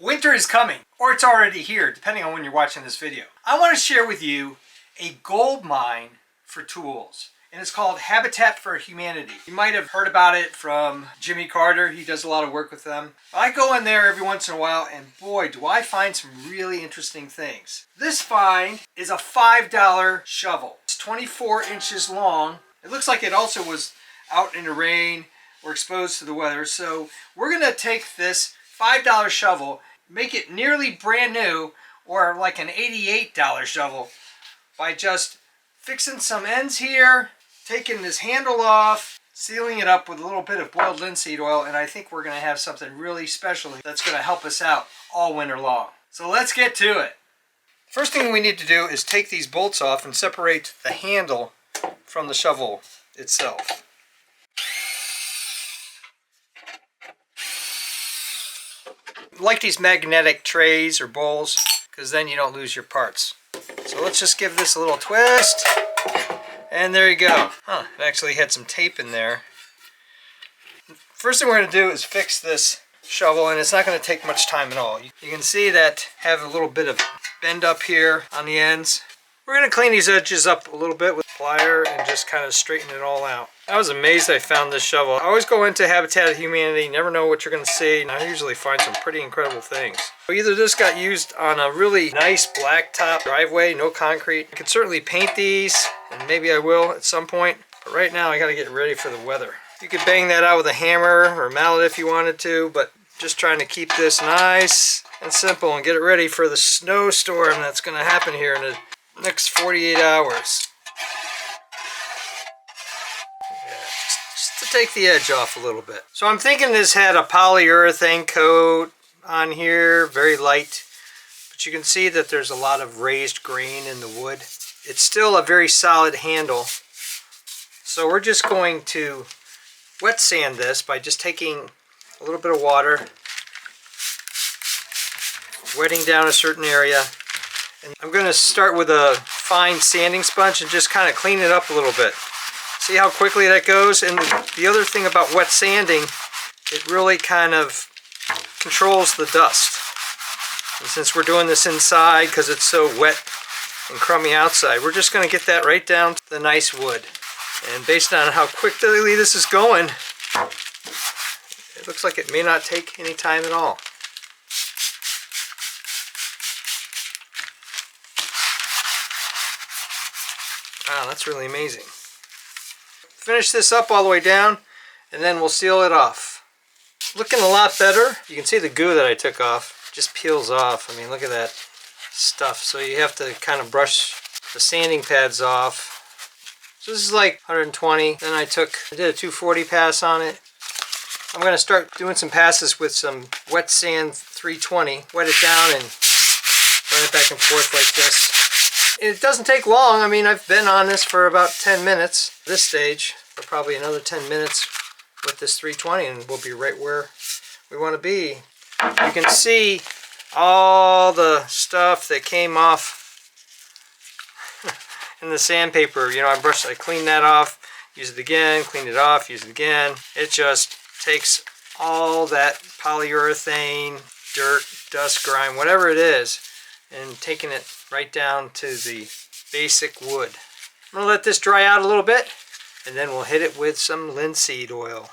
Winter is coming, or it's already here, depending on when you're watching this video. I want to share with you a gold mine for tools, and it's called Habitat for Humanity. You might have heard about it from Jimmy Carter. He does a lot of work with them. I go in there every once in a while, and boy, do I find some really interesting things. This find is a $5 shovel. It's 24 inches long. It looks like it also was out in the rain or exposed to the weather. So we're going to take this $5 shovel, make it nearly brand new, or like an $88 shovel, by just fixing some ends here, taking this handle off, sealing it up with a little bit of boiled linseed oil, and I think we're going to have something really special that's going to help us out all winter long. So let's get to it. First thing we need to do is take these bolts off and separate the handle from the shovel itself. Like these magnetic trays or bowls, because then you don't lose your parts. So let's just give this a little twist, and there you go. It actually had some tape in there. First thing we're going to do is fix this shovel, and it's not going to take much time at all. You can see that have a little bit of bend up here on the ends. We're going to clean these edges up a little bit with a plier and just kind of straighten it all out. I was amazed I found this shovel. I always go into Habitat of Humanity, never know what you're going to see, and I usually find some pretty incredible things. Either this got used on a really nice blacktop driveway, no concrete. I could certainly paint these, and maybe I will at some point, but right now I got to get ready for the weather. You could bang that out with a hammer or mallet if you wanted to, but just trying to keep this nice and simple and get it ready for the snowstorm that's going to happen here in the next 48 hours. Yeah, just to take the edge off a little bit. So I'm thinking this had a polyurethane coat on here, very light, but you can see that there's a lot of raised grain in the wood. It's still a very solid handle, so we're just going to wet sand this by just taking a little bit of water, wetting down a certain area. And I'm going to start with a fine sanding sponge and just kind of clean it up a little bit. See how quickly that goes? And the other thing about wet sanding, it really kind of controls the dust. And since we're doing this inside because it's so wet and crummy outside, we're just going to get that right down to the nice wood. And based on how quickly this is going, it looks like it may not take any time at all. Wow, that's really amazing. Finish this up all the way down, and then we'll seal it off. Looking a lot better. You can see the goo that I took off just peels off. I mean, look at that stuff. So you have to kind of brush the sanding pads off. So this is like 120. Then I did a 240 pass on it. I'm going to start doing some passes with some wet sand 320. Wet it down and run it back and forth like this. It doesn't take long. I mean, I've been on this for about 10 minutes at this stage, for probably another 10 minutes with this 320, and we'll be right where we want to be. You can see all the stuff that came off in the sandpaper. You know, I cleaned that off, use it again, clean it off, use it again. It just takes all that polyurethane, dirt, dust, grime, whatever it is, and taking it right down to the basic wood. I'm going to let this dry out a little bit, and then we'll hit it with some linseed oil.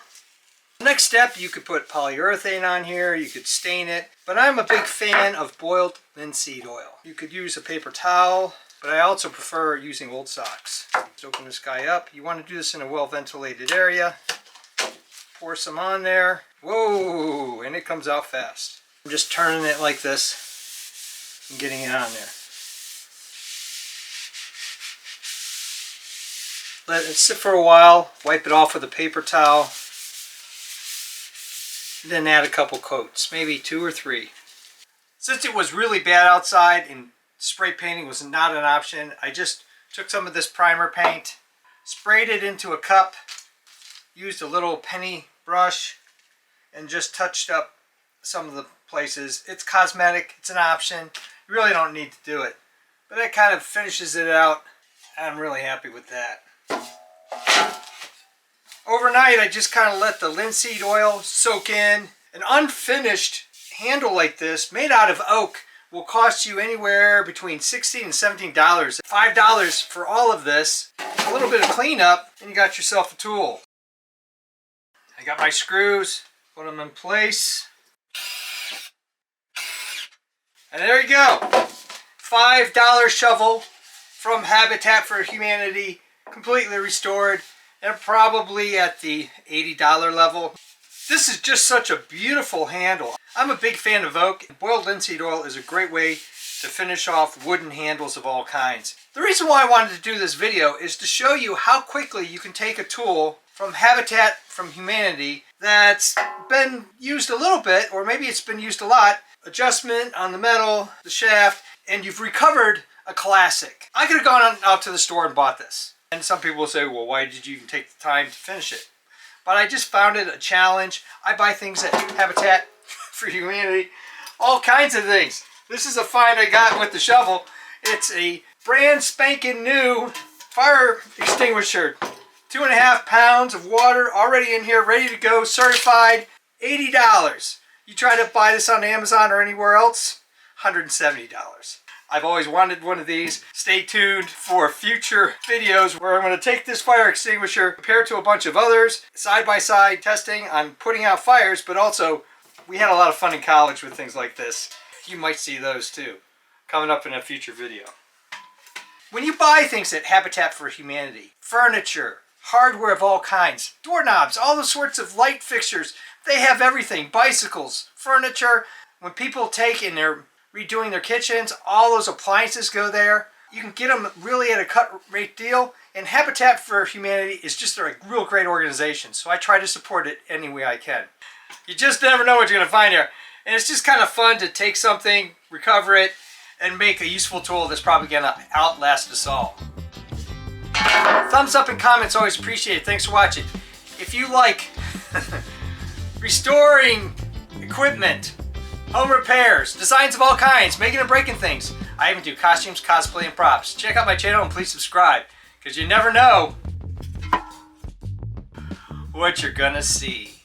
Next step, you could put polyurethane on here, you could stain it, but I'm a big fan of boiled linseed oil. You could use a paper towel, but I also prefer using old socks. Let's open this guy up. You want to do this in a well-ventilated area. Pour some on there. Whoa, and it comes out fast. I'm just turning it like this and getting it on there. Let it sit for a while, wipe it off with a paper towel, then add a couple coats, maybe 2 or 3. Since it was really bad outside and spray painting was not an option, I just took some of this primer paint, sprayed it into a cup, used a little penny brush, and just touched up some of the places. It's cosmetic, it's an option. You really don't need to do it, but it kind of finishes it out. I'm really happy with that. Overnight, I just kind of let the linseed oil soak in. An unfinished handle like this, made out of oak, will cost you anywhere between $16 and $17. $5 for all of this, a little bit of cleanup, and you got yourself a tool. I got my screws, put them in place. And there you go. $5 shovel from Habitat for Humanity, completely restored, and probably at the $80 level. This is just such a beautiful handle. I'm a big fan of oak. Boiled linseed oil is a great way to finish off wooden handles of all kinds. The reason why I wanted to do this video is to show you how quickly you can take a tool from Habitat for Humanity that's been used a little bit, or maybe it's been used a lot, adjustment on the metal, the shaft, and you've recovered a classic. I could have gone out to the store and bought this. And some people will say, well, why did you even take the time to finish it? But I just found it a challenge. I buy things at Habitat for Humanity, all kinds of things. This is a find I got with the shovel. It's a brand spanking new fire extinguisher. 2.5 pounds of water already in here, ready to go, certified, $80. You try to buy this on Amazon or anywhere else, $170. I've always wanted one of these. Stay tuned for future videos where I'm going to take this fire extinguisher, compare it to a bunch of others, side by side testing on putting out fires, but also we had a lot of fun in college with things like this. You might see those too, coming up in a future video. When you buy things at Habitat for Humanity, furniture, hardware of all kinds, doorknobs, all those sorts of light fixtures, they have everything, bicycles, furniture. When people take and they're redoing their kitchens, all those appliances go there. You can get them really at a cut rate deal, and Habitat for Humanity is just a real great organization, so I try to support it any way I can. You just never know what you're going to find here, and it's just kind of fun to take something, recover it, and make a useful tool that's probably going to outlast us all. Thumbs up and comments, always appreciated. Thanks for watching. If you like restoring equipment, home repairs, designs of all kinds, making and breaking things, I even do costumes, cosplay, and props. Check out my channel and please subscribe, because you never know what you're gonna see.